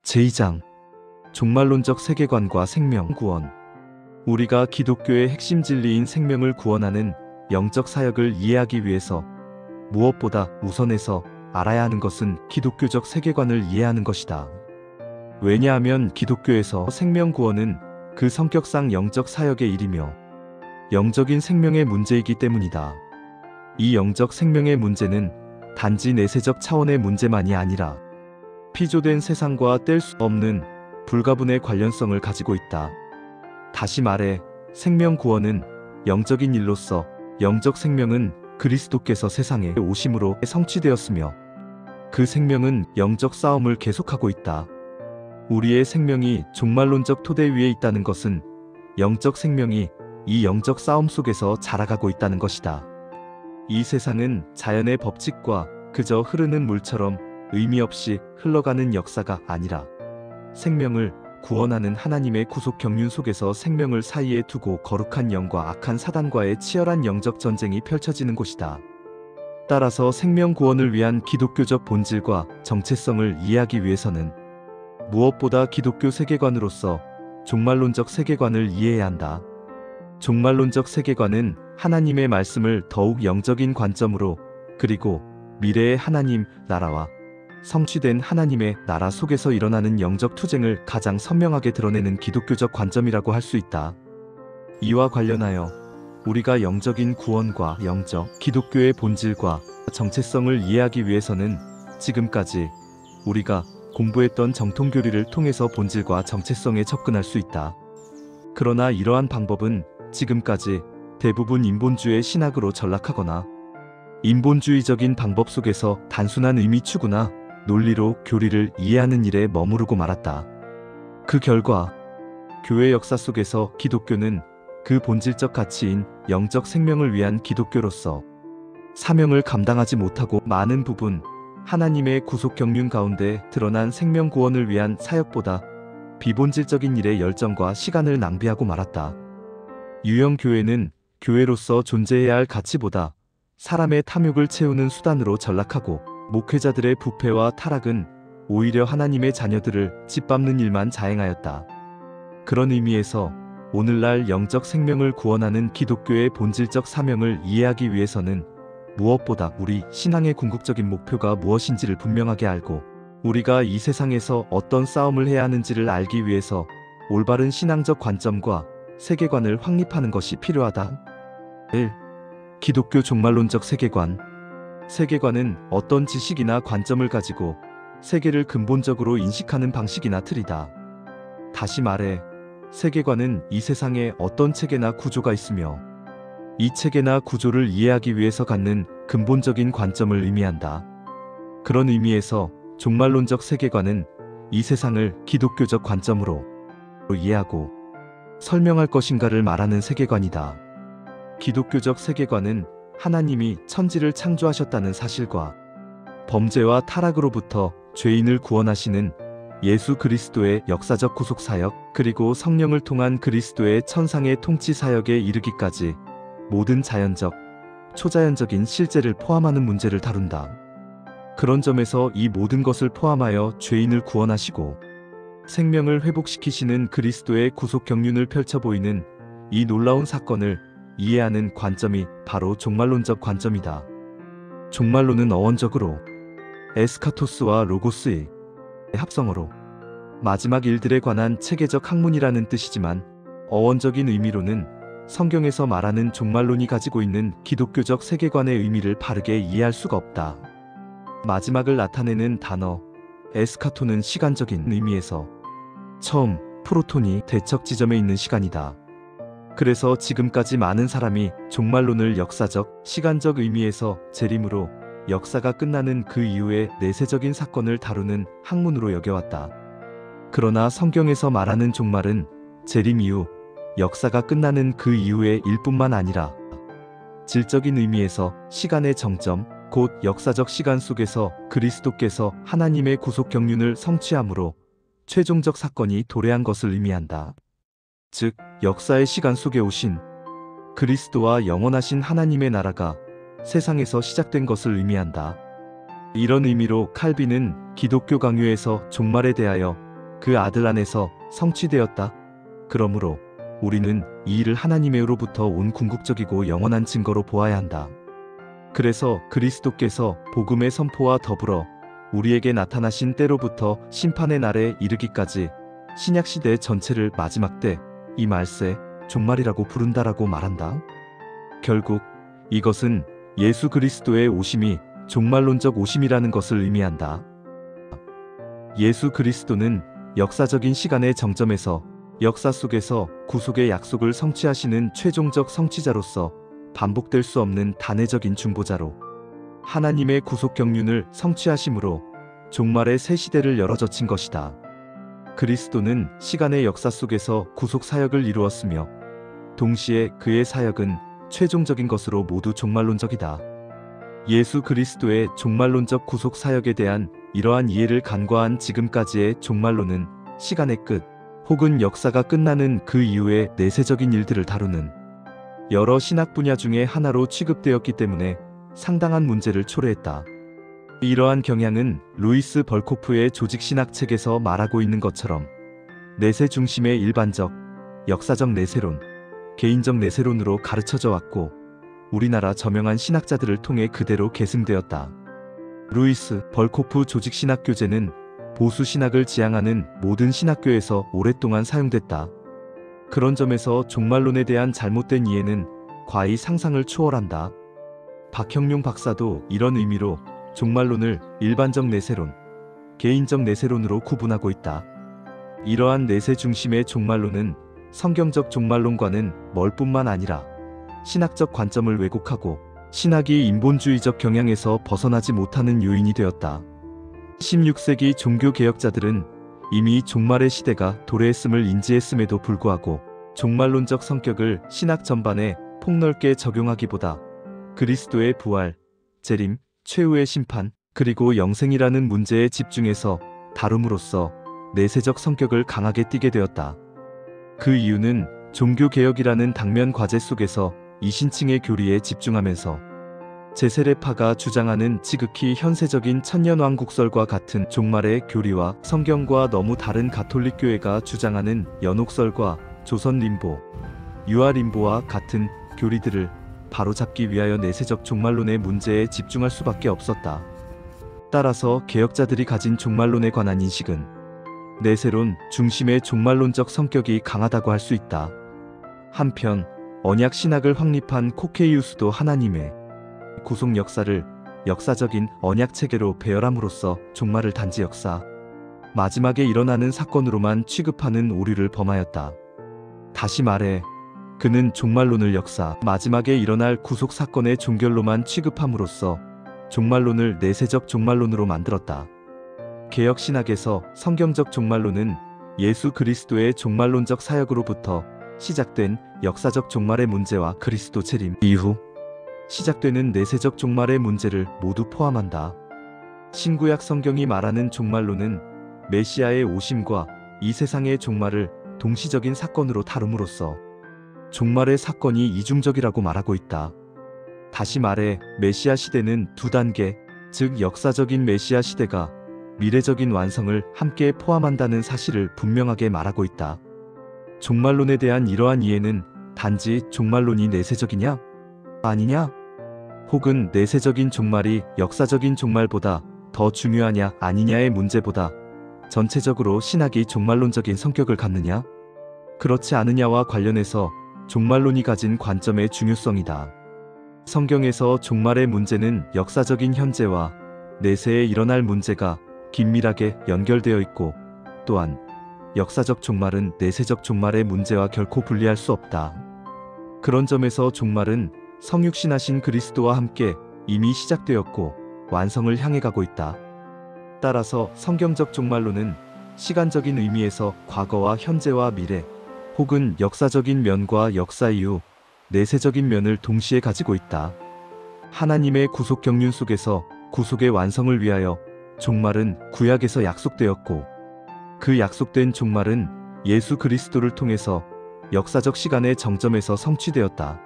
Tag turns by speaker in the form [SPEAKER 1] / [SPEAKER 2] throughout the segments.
[SPEAKER 1] 제2장 종말론적 세계관과 생명 구원. 우리가 기독교의 핵심 진리인 생명을 구원하는 영적 사역을 이해하기 위해서 무엇보다 우선해서 알아야 하는 것은 기독교적 세계관을 이해하는 것이다. 왜냐하면 기독교에서 생명 구원은 그 성격상 영적 사역의 일이며 영적인 생명의 문제이기 때문이다. 이 영적 생명의 문제는 단지 내세적 차원의 문제만이 아니라 피조된 세상과 뗄 수 없는 불가분의 관련성을 가지고 있다. 다시 말해 생명 구원은 영적인 일로서 영적 생명은 그리스도께서 세상에 오심으로 성취되었으며 그 생명은 영적 싸움을 계속하고 있다. 우리의 생명이 종말론적 토대 위에 있다는 것은 영적 생명이 이 영적 싸움 속에서 자라가고 있다는 것이다. 이 세상은 자연의 법칙과 그저 흐르는 물처럼 의미 없이 흘러가는 역사가 아니라 생명을 구원하는 하나님의 구속 경륜 속에서 생명을 사이에 두고 거룩한 영과 악한 사단과의 치열한 영적 전쟁이 펼쳐지는 곳이다. 따라서 생명 구원을 위한 기독교적 본질과 정체성을 이해하기 위해서는 무엇보다 기독교 세계관으로서 종말론적 세계관을 이해해야 한다. 종말론적 세계관은 하나님의 말씀을 더욱 영적인 관점으로 그리고 미래의 하나님 나라와 성취된 하나님의 나라 속에서 일어나는 영적 투쟁을 가장 선명하게 드러내는 기독교적 관점이라고 할 수 있다. 이와 관련하여 우리가 영적인 구원과 영적 기독교의 본질과 정체성을 이해하기 위해서는 지금까지 우리가 공부했던 정통교리를 통해서 본질과 정체성에 접근할 수 있다. 그러나 이러한 방법은 지금까지 대부분 인본주의 신학으로 전락하거나 인본주의적인 방법 속에서 단순한 의미 추구나 논리로 교리를 이해하는 일에 머무르고 말았다. 그 결과 교회 역사 속에서 기독교는 그 본질적 가치인 영적 생명을 위한 기독교로서 사명을 감당하지 못하고 많은 부분 하나님의 구속 경륜 가운데 드러난 생명 구원을 위한 사역보다 비본질적인 일에 열정과 시간을 낭비하고 말았다. 유형 교회는 교회로서 존재해야 할 가치보다 사람의 탐욕을 채우는 수단으로 전락하고 목회자들의 부패와 타락은 오히려 하나님의 자녀들을 짓밟는 일만 자행하였다. 그런 의미에서 오늘날 영적 생명을 구원하는 기독교의 본질적 사명을 이해하기 위해서는 무엇보다 우리 신앙의 궁극적인 목표가 무엇인지를 분명하게 알고 우리가 이 세상에서 어떤 싸움을 해야 하는지를 알기 위해서 올바른 신앙적 관점과 세계관을 확립하는 것이 필요하다. 1. 기독교 종말론적 세계관. 세계관은 어떤 지식이나 관점을 가지고 세계를 근본적으로 인식하는 방식이나 틀이다. 다시 말해 세계관은 이 세상에 어떤 체계나 구조가 있으며 이 체계나 구조를 이해하기 위해서 갖는 근본적인 관점을 의미한다. 그런 의미에서 종말론적 세계관은 이 세상을 기독교적 관점으로 이해하고 설명할 것인가를 말하는 세계관이다. 기독교적 세계관은 하나님이 천지를 창조하셨다는 사실과 범죄와 타락으로부터 죄인을 구원하시는 예수 그리스도의 역사적 구속 사역 그리고 성령을 통한 그리스도의 천상의 통치 사역에 이르기까지 모든 자연적, 초자연적인 실제를 포함하는 문제를 다룬다. 그런 점에서 이 모든 것을 포함하여 죄인을 구원하시고 생명을 회복시키시는 그리스도의 구속 경륜을 펼쳐 보이는 이 놀라운 사건을 이해하는 관점이 바로 종말론적 관점이다. 종말론은 어원적으로 에스카토스와 로고스의 합성어로 마지막 일들에 관한 체계적 학문이라는 뜻이지만 어원적인 의미로는 성경에서 말하는 종말론이 가지고 있는 기독교적 세계관의 의미를 바르게 이해할 수가 없다. 마지막을 나타내는 단어 에스카토는 시간적인 의미에서 처음 프로톤이 대척 지점에 있는 시간이다. 그래서 지금까지 많은 사람이 종말론을 역사적, 시간적 의미에서 재림으로 역사가 끝나는 그 이후의 내세적인 사건을 다루는 학문으로 여겨왔다. 그러나 성경에서 말하는 종말은 재림 이후, 역사가 끝나는 그 이후의 일뿐만 아니라 질적인 의미에서 시간의 정점, 곧 역사적 시간 속에서 그리스도께서 하나님의 구속 경륜을 성취함으로 최종적 사건이 도래한 것을 의미한다. 즉, 역사의 시간 속에 오신 그리스도와 영원하신 하나님의 나라가 세상에서 시작된 것을 의미한다. 이런 의미로 칼빈은 기독교 강요에서 종말에 대하여 그 아들 안에서 성취되었다. 그러므로 우리는 이 일을 하나님으로부터 온 궁극적이고 영원한 증거로 보아야 한다. 그래서 그리스도께서 복음의 선포와 더불어 우리에게 나타나신 때로부터 심판의 날에 이르기까지 신약시대 전체를 마지막 때 이 말세 종말이라고 부른다라고 말한다. 결국 이것은 예수 그리스도의 오심이 종말론적 오심이라는 것을 의미한다. 예수 그리스도는 역사적인 시간의 정점에서 역사 속에서 구속의 약속을 성취하시는 최종적 성취자로서 반복될 수 없는 단회적인 중보자로 하나님의 구속 경륜을 성취하심으로 종말의 새 시대를 열어젖힌 것이다. 그리스도는 시간의 역사 속에서 구속 사역을 이루었으며 동시에 그의 사역은 최종적인 것으로 모두 종말론적이다. 예수 그리스도의 종말론적 구속 사역에 대한 이러한 이해를 간과한 지금까지의 종말론은 시간의 끝 혹은 역사가 끝나는 그 이후의 내세적인 일들을 다루는 여러 신학 분야 중에 하나로 취급되었기 때문에 상당한 문제를 초래했다. 이러한 경향은 루이스 벌코프의 조직신학 책에서 말하고 있는 것처럼 내세 중심의 일반적, 역사적 내세론, 개인적 내세론으로 가르쳐져 왔고 우리나라 저명한 신학자들을 통해 그대로 계승되었다. 루이스 벌코프 조직신학 교재는 보수 신학을 지향하는 모든 신학교에서 오랫동안 사용됐다. 그런 점에서 종말론에 대한 잘못된 이해는 과히 상상을 초월한다. 박형룡 박사도 이런 의미로 종말론을 일반적 내세론, 개인적 내세론으로 구분하고 있다. 이러한 내세 중심의 종말론은 성경적 종말론과는 멀 뿐만 아니라 신학적 관점을 왜곡하고 신학이 인본주의적 경향에서 벗어나지 못하는 요인이 되었다. 16세기 종교개혁자들은 이미 종말의 시대가 도래했음을 인지했음에도 불구하고 종말론적 성격을 신학 전반에 폭넓게 적용하기보다 그리스도의 부활, 재림, 최후의 심판, 그리고 영생이라는 문제에 집중해서 다룸으로써 내세적 성격을 강하게 띠게 되었다. 그 이유는 종교개혁이라는 당면 과제 속에서 이신층의 교리에 집중하면서 제세례파가 주장하는 지극히 현세적인 천년왕국설과 같은 종말의 교리와 성경과 너무 다른 가톨릭 교회가 주장하는 연옥설과 조선림보, 유아림보와 같은 교리들을 바로잡기 위하여 내세적 종말론의 문제에 집중할 수밖에 없었다. 따라서 개혁자들이 가진 종말론에 관한 인식은 내세론 중심의 종말론적 성격이 강하다고 할 수 있다. 한편 언약 신학을 확립한 코케이우스도 하나님의 구속 역사를 역사적인 언약 체계로 배열함으로써 종말을 단지 역사, 마지막에 일어나는 사건으로만 취급하는 오류를 범하였다. 다시 말해 그는 종말론을 역사, 마지막에 일어날 구속 사건의 종결로만 취급함으로써 종말론을 내세적 종말론으로 만들었다. 개혁 신학에서 성경적 종말론은 예수 그리스도의 종말론적 사역으로부터 시작된 역사적 종말의 문제와 그리스도 재림 이후 시작되는 내세적 종말의 문제를 모두 포함한다. 신구약 성경이 말하는 종말론은 메시아의 오심과 이 세상의 종말을 동시적인 사건으로 다룸으로써 종말의 사건이 이중적이라고 말하고 있다. 다시 말해 메시아 시대는 두 단계, 즉 역사적인 메시아 시대가 미래적인 완성을 함께 포함한다는 사실을 분명하게 말하고 있다. 종말론에 대한 이러한 이해는 단지 종말론이 내세적이냐? 아니냐? 혹은 내세적인 종말이 역사적인 종말보다 더 중요하냐 아니냐의 문제보다 전체적으로 신학이 종말론적인 성격을 갖느냐? 그렇지 않느냐와 관련해서 종말론이 가진 관점의 중요성이다. 성경에서 종말의 문제는 역사적인 현재와 내세에 일어날 문제가 긴밀하게 연결되어 있고 또한 역사적 종말은 내세적 종말의 문제와 결코 분리할 수 없다. 그런 점에서 종말은 성육신하신 그리스도와 함께 이미 시작되었고 완성을 향해 가고 있다. 따라서 성경적 종말론은 시간적인 의미에서 과거와 현재와 미래 혹은 역사적인 면과 역사 이후 내세적인 면을 동시에 가지고 있다. 하나님의 구속 경륜 속에서 구속의 완성을 위하여 종말은 구약에서 약속되었고 그 약속된 종말은 예수 그리스도를 통해서 역사적 시간의 정점에서 성취되었다.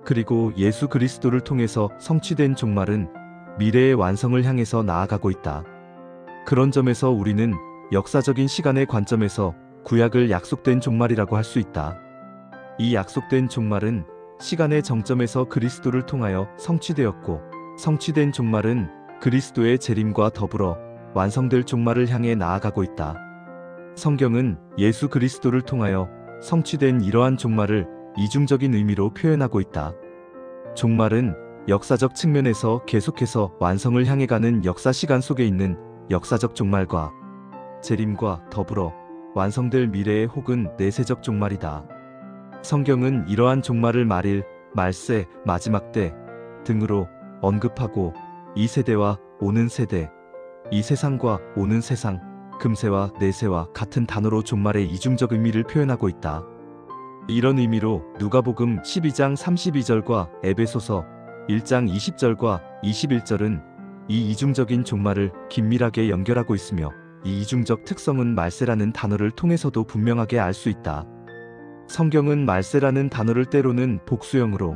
[SPEAKER 1] 그리고 예수 그리스도를 통해서 성취된 종말은 미래의 완성을 향해서 나아가고 있다. 그런 점에서 우리는 역사적인 시간의 관점에서 구약을 약속된 종말이라고 할 수 있다. 이 약속된 종말은 시간의 정점에서 그리스도를 통하여 성취되었고, 성취된 종말은 그리스도의 재림과 더불어 완성될 종말을 향해 나아가고 있다. 성경은 예수 그리스도를 통하여 성취된 이러한 종말을 이중적인 의미로 표현하고 있다. 종말은 역사적 측면에서 계속해서 완성을 향해 가는 역사 시간 속에 있는 역사적 종말과 재림과 더불어 완성될 미래의 혹은 내세적 종말이다. 성경은 이러한 종말을 말일, 말세, 마지막 때 등으로 언급하고 이 세대와 오는 세대, 이 세상과 오는 세상, 금세와 내세와 같은 단어로 종말의 이중적 의미를 표현하고 있다. 이런 의미로 누가복음 12장 32절과 에베소서 1장 20절과 21절은 이 이중적인 종말을 긴밀하게 연결하고 있으며, 이 이중적 특성은 말세라는 단어를 통해서도 분명하게 알 수 있다. 성경은 말세라는 단어를 때로는 복수형으로,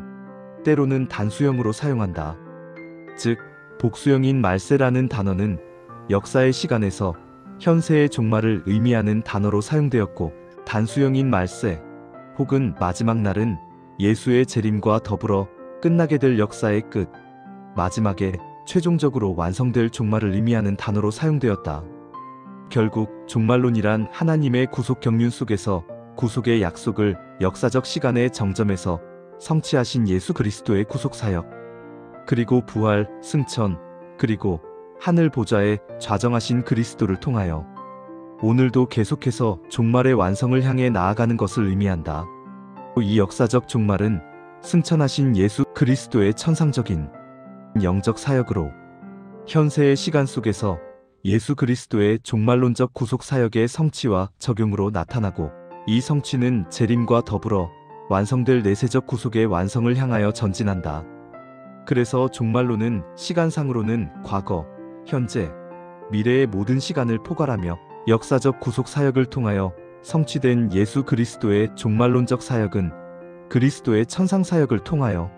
[SPEAKER 1] 때로는 단수형으로 사용한다. 즉, 복수형인 말세라는 단어는 역사의 시간에서 현세의 종말을 의미하는 단어로 사용되었고, 단수형인 말세 혹은 마지막 날은 예수의 재림과 더불어 끝나게 될 역사의 끝, 마지막에 최종적으로 완성될 종말을 의미하는 단어로 사용되었다. 결국 종말론이란 하나님의 구속 경륜 속에서 구속의 약속을 역사적 시간의 정점에서 성취하신 예수 그리스도의 구속사역, 그리고 부활, 승천, 그리고 하늘 보좌에 좌정하신 그리스도를 통하여 오늘도 계속해서 종말의 완성을 향해 나아가는 것을 의미한다. 이 역사적 종말은 승천하신 예수 그리스도의 천상적인 영적 사역으로 현세의 시간 속에서 예수 그리스도의 종말론적 구속 사역의 성취와 적용으로 나타나고, 이 성취는 재림과 더불어 완성될 내세적 구속의 완성을 향하여 전진한다. 그래서 종말론은 시간상으로는 과거, 현재, 미래의 모든 시간을 포괄하며, 역사적 구속 사역을 통하여 성취된 예수 그리스도의 종말론적 사역은 그리스도의 천상 사역을 통하여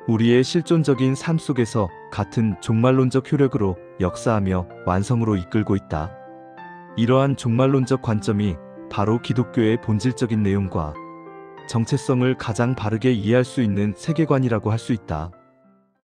[SPEAKER 1] 우리의 실존적인 삶 속에서 같은 종말론적 효력으로 역사하며 완성으로 이끌고 있다. 이러한 종말론적 관점이 바로 기독교의 본질적인 내용과 정체성을 가장 바르게 이해할 수 있는 세계관이라고 할 수 있다.